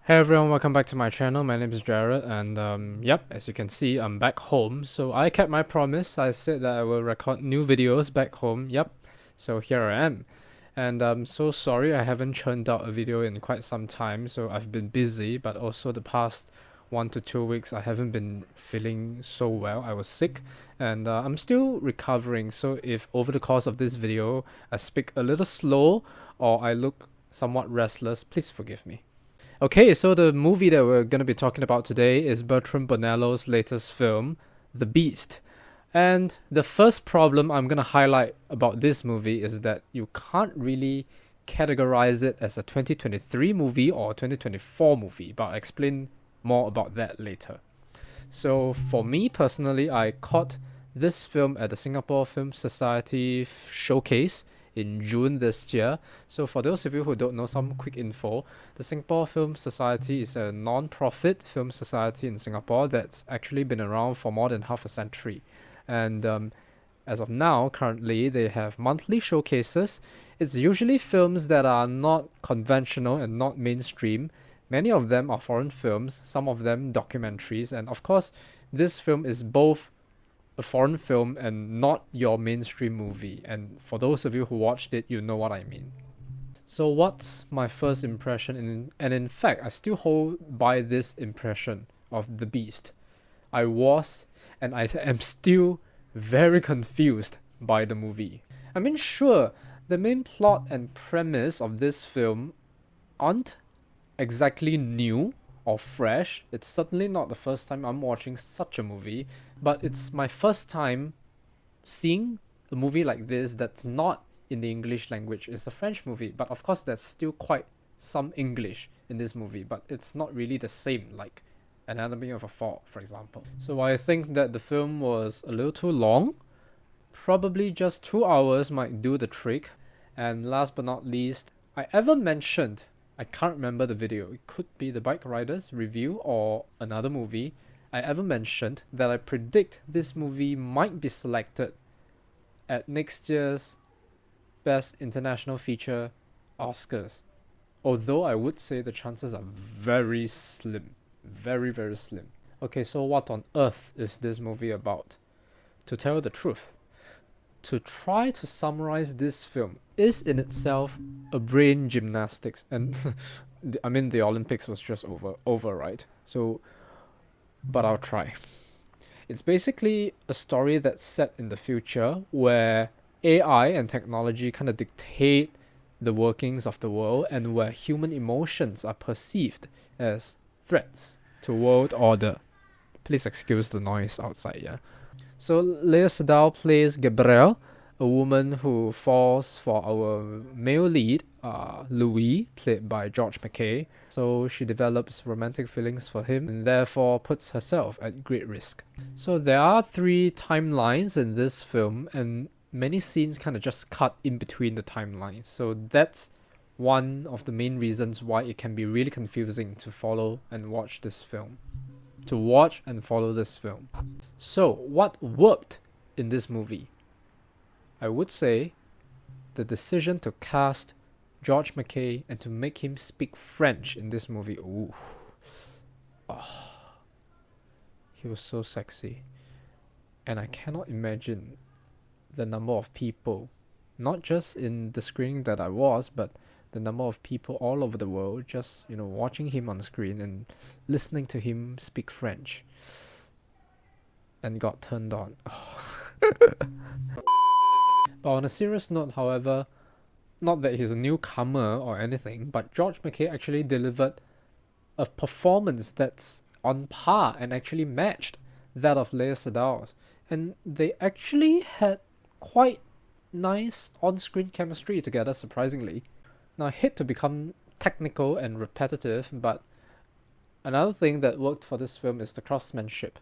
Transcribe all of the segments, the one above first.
Hey everyone, welcome back to my channel. My name is Jared, and yep, as you can see, I'm back home. So I kept my promise. I said that I will record new videos back home. Yep, so here I am. And I'm so sorry I haven't churned out a video in quite some time. So I've been busy, but also the past 1 to 2 weeks I haven't been feeling so well. I was sick, and I'm still recovering. So if over the course of this video I speak a little slow or I look somewhat restless, please forgive me. Okay, so the movie that we're going to be talking about today is Bertrand Bonello's latest film, The Beast. And the first problem I'm going to highlight about this movie is that you can't really categorize it as a 2023 movie or 2024 movie, but I'll explain more about that later. So for me personally, I caught this film at the Singapore Film Society showcase in June this year. So for those of you who don't know, some quick info: the Singapore Film Society is a non-profit film society in Singapore that's actually been around for more than half a century. And as of now, currently, they have monthly showcases. It's usually films that are not conventional and not mainstream. Many of them are foreign films, some of them documentaries, and of course, this film is both a foreign film and not your mainstream movie. And for those of you who watched it, you know what I mean. So what's my first impression? And in fact, I still hold by this impression of The Beast. I was, and I am still very confused by the movie. I mean, sure, the main plot and premise of this film aren't exactly new or fresh. It's certainly not the first time I'm watching such a movie, but it's my first time seeing a movie like this that's not in the English language. It's a French movie, but of course there's still quite some English in this movie, but it's not really the same like Anatomy of a Fall, for example. So I think that the film was a little too long. Probably just 2 hours might do the trick. And last but not least, I ever mentioned, I can't remember the video, it could be the Bike Riders review or another movie, I ever mentioned that I predict this movie might be selected at next year's Best International Feature Oscars. Although I would say the chances are very slim. Very, very slim. Okay, so what on earth is this movie about? To tell the truth, to try to summarize this film is in itself a brain gymnastics. And I mean, the Olympics was just over, right? So, but I'll try. It's basically a story that's set in the future where AI and technology kind of dictate the workings of the world, and where human emotions are perceived as threats to world order. Please excuse the noise outside, yeah. So Lea Sedal plays Gabrielle, a woman who falls for our male lead, Louis, played by George McKay. So she develops romantic feelings for him and therefore puts herself at great risk. So there are 3 timelines in this film, and many scenes kind of just cut in between the timelines. So that's one of the main reasons why it can be really confusing to follow and watch this film. To watch and follow this film. So, what worked in this movie? I would say the decision to cast George McKay and to make him speak French in this movie. Ooh. Oh. He was so sexy. And I cannot imagine the number of people, not just in the screening that I was, but the number of people all over the world just, watching him on screen and listening to him speak French, and got turned on. But on a serious note, however, not that he's a newcomer or anything, but George McKay actually delivered a performance that's on par and actually matched that of Lea Sedal. And they actually had quite nice on-screen chemistry together, surprisingly. Now, I hate to become technical and repetitive, but another thing that worked for this film is the craftsmanship.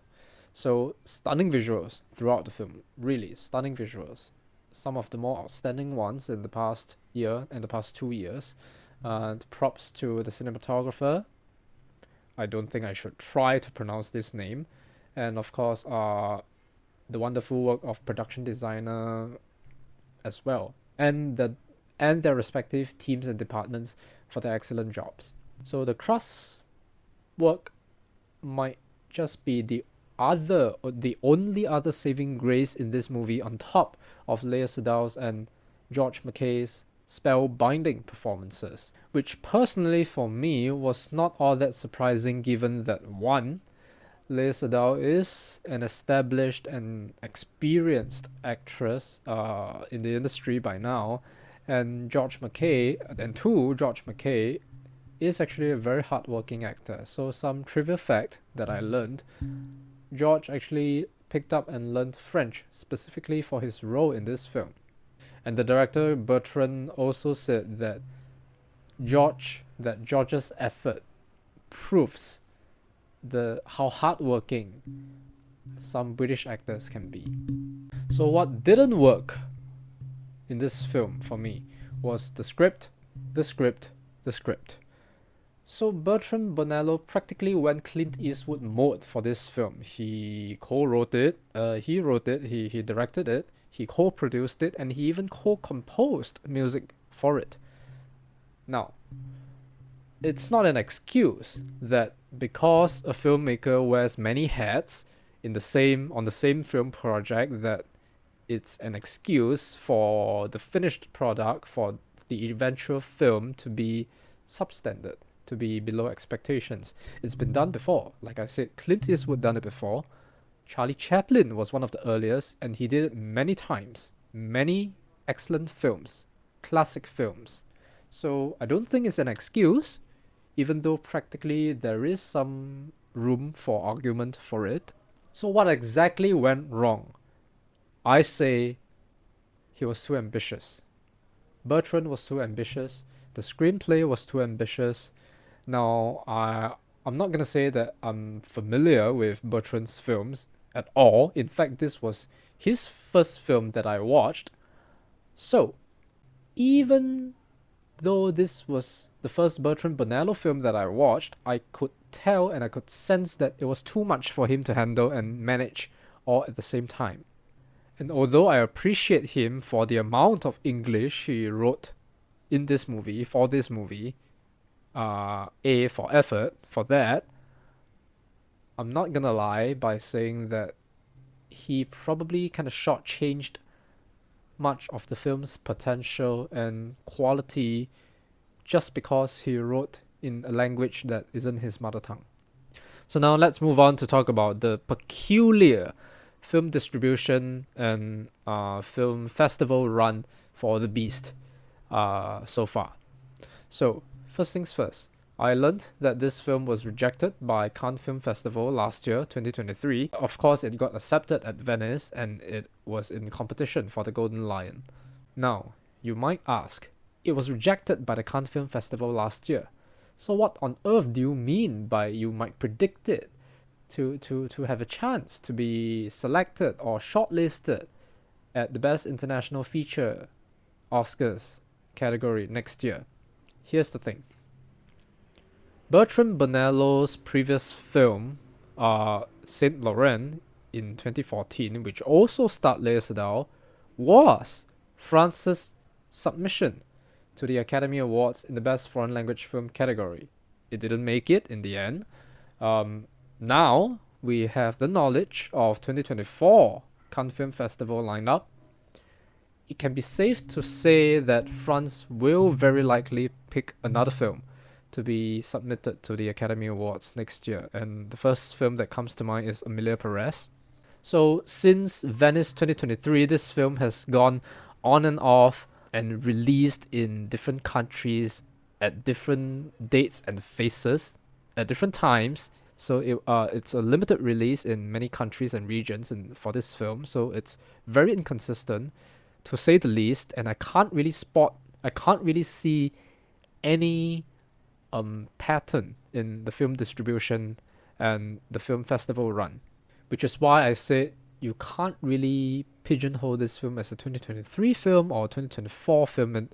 So, stunning visuals throughout the film. Really, stunning visuals. Some of the more outstanding ones in the past year and the past 2 years. And props to the cinematographer. I don't think I should try to pronounce this name. And of course, the wonderful work of production designer as well. And their respective teams and departments for their excellent jobs. So the work might just be the only other saving grace in this movie on top of Lea Sedol's and George McKay's spellbinding performances, which personally for me was not all that surprising given that one, Lea Sedol is an established and experienced actress in the industry by now, and George McKay is actually a very hardworking actor. So some trivia fact that I learned, George actually picked up and learned French specifically for his role in this film. And the director Bertrand also said that George's effort proves how hardworking some British actors can be. So what didn't work in this film for me was the script. So Bertrand Bonello practically went Clint Eastwood mode for this film. He co-wrote it, he wrote it, he directed it, he co-produced it, and he even co-composed music for it. Now, it's not an excuse that because a filmmaker wears many hats on the same film project that it's an excuse for the finished product, for the eventual film to be substandard, to be below expectations. It's been done before. Like I said, Clint Eastwood done it before. Charlie Chaplin was one of the earliest, and he did it many times. Many excellent films, classic films. So I don't think it's an excuse, even though practically there is some room for argument for it. So what exactly went wrong? I say he was too ambitious. Bertrand was too ambitious. The screenplay was too ambitious. Now, I'm not going to say that I'm familiar with Bertrand's films at all. In fact, this was his first film that I watched. So, even though this was the first Bertrand Bonello film that I watched, I could tell and I could sense that it was too much for him to handle and manage all at the same time. And although I appreciate him for the amount of English he wrote in this movie, for this movie, for effort, for that, I'm not gonna lie by saying that he probably kind of shortchanged much of the film's potential and quality just because he wrote in a language that isn't his mother tongue. So now let's move on to talk about the peculiar film distribution and film festival run for The Beast so far. So first things first, I learned that this film was rejected by Cannes Film Festival last year, 2023. Of course, it got accepted at Venice and it was in competition for the Golden Lion. Now, you might ask, it was rejected by the Cannes Film Festival last year. So what on earth do you mean by you might predict it to have a chance to be selected or shortlisted at the Best International Feature Oscars category next year? Here's the thing. Bertrand Bonello's previous film, Saint Laurent, in 2014, which also starred Lea Sedol, was France's submission to the Academy Awards in the Best Foreign Language Film category. It didn't make it in the end. Now we have the knowledge of 2024 Cannes Film Festival lined up. It can be safe to say that France will very likely pick another film to be submitted to the Academy Awards next year, and the first film that comes to mind is Emilia Perez. So since Venice 2023, this film has gone on and off and released in different countries at different dates and phases at different times. So it's a limited release in many countries and regions for this film, so it's very inconsistent to say the least, and I can't really see any pattern in the film distribution and the film festival run, which is why I said you can't really pigeonhole this film as a 2023 film or 2024 film, and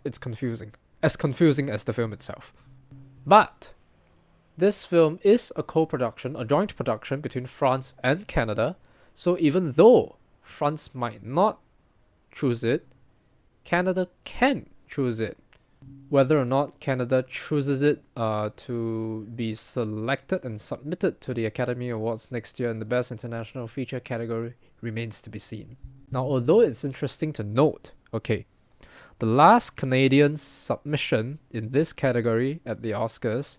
it's confusing as the film itself. But this film is a co-production, a joint production between France and Canada, so even though France might not choose it, Canada can choose it Whether or not Canada chooses it to be selected and submitted to the Academy Awards next year in the Best International Feature category remains to be seen. Now, although it's interesting to note, the last Canadian submission in this category at the Oscars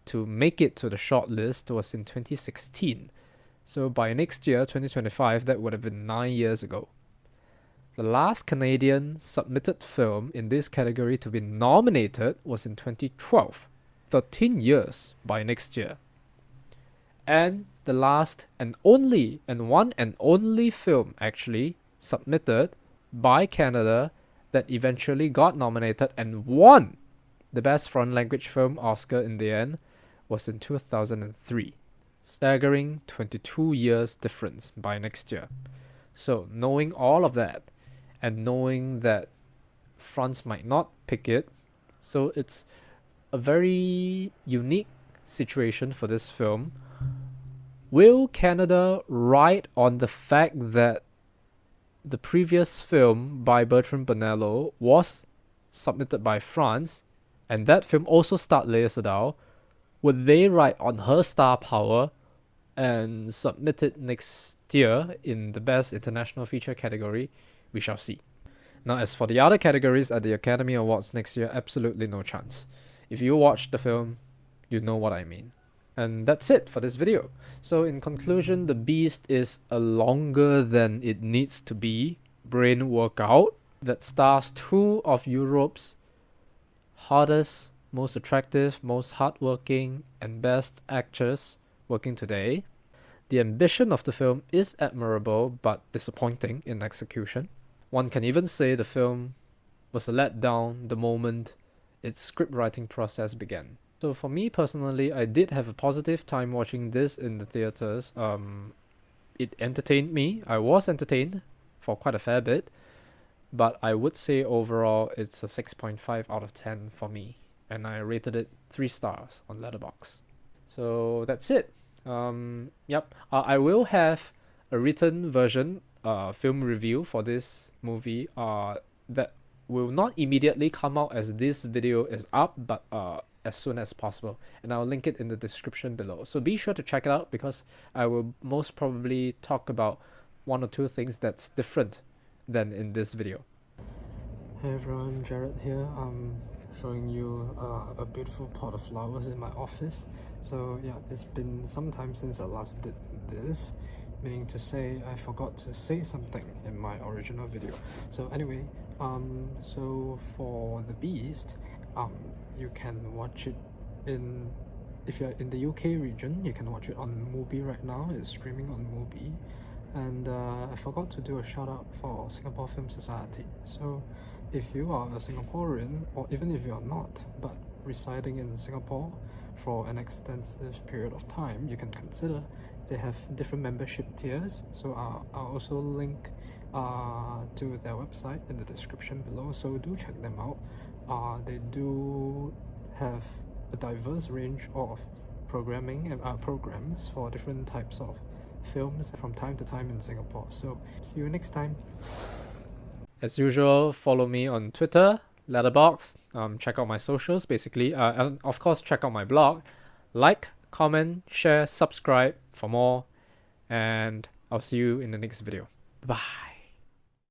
to make it to the shortlist was in 2016. So by next year, 2025, that would have been 9 years ago. The last Canadian submitted film in this category to be nominated was in 2012, 13 years by next year. And the last and one and only film actually submitted by Canada that eventually got nominated and won the Best Foreign Language Film Oscar in the end was in 2003. Staggering 22 years difference by next year. So knowing all of that, and knowing that France might not pick it, so it's a very unique situation for this film. Will Canada ride on the fact that the previous film by Bertrand Bonello was submitted by France, and that film also starred Lea Sedal? Would they ride on her star power and submit it next year in the Best International Feature category? We shall see. Now, as for the other categories at the Academy Awards next year, absolutely no chance. If you watch the film, you know what I mean. And that's it for this video. So in conclusion, The Beast is a longer than it needs to be brain workout that stars two of Europe's hottest, most attractive, most hardworking, and best actors working today. The ambition of the film is admirable but disappointing in execution. One can even say the film was a letdown the moment its script writing process began. So for me personally, I did have a positive time watching this in the theaters. It entertained me. I was entertained for quite a fair bit, but I would say overall it's a 6.5 out of 10 for me, and I rated it 3 stars on Letterboxd. So that's it. I will have a written version, film review for this movie that will not immediately come out as this video is up, but as soon as possible, and I'll link it in the description below. So be sure to check it out, because I will most probably talk about 1 or 2 things that's different than in this video. Hey everyone, Jared here. I'm showing you a beautiful pot of flowers in my office. So yeah, it's been some time since I last did this, meaning to say I forgot to say something in my original video. So anyway, so for The Beast, you can watch it if you're in the UK region, you can watch it on Mubi right now. It's streaming on Mubi. And I forgot to do a shout out for Singapore Film Society. So if you are a Singaporean, or even if you are not, but residing in Singapore for an extensive period of time, you can consider they have different membership tiers. So I'll also link to their website in the description below, so do check them out. They do have a diverse range of programming and programs for different types of films from time to time in Singapore. So see you next time. As usual, follow me on Twitter, Letterboxd, check out my socials basically, and of course check out my blog. Like, comment, share, subscribe for more, and I'll see you in the next video. Bye.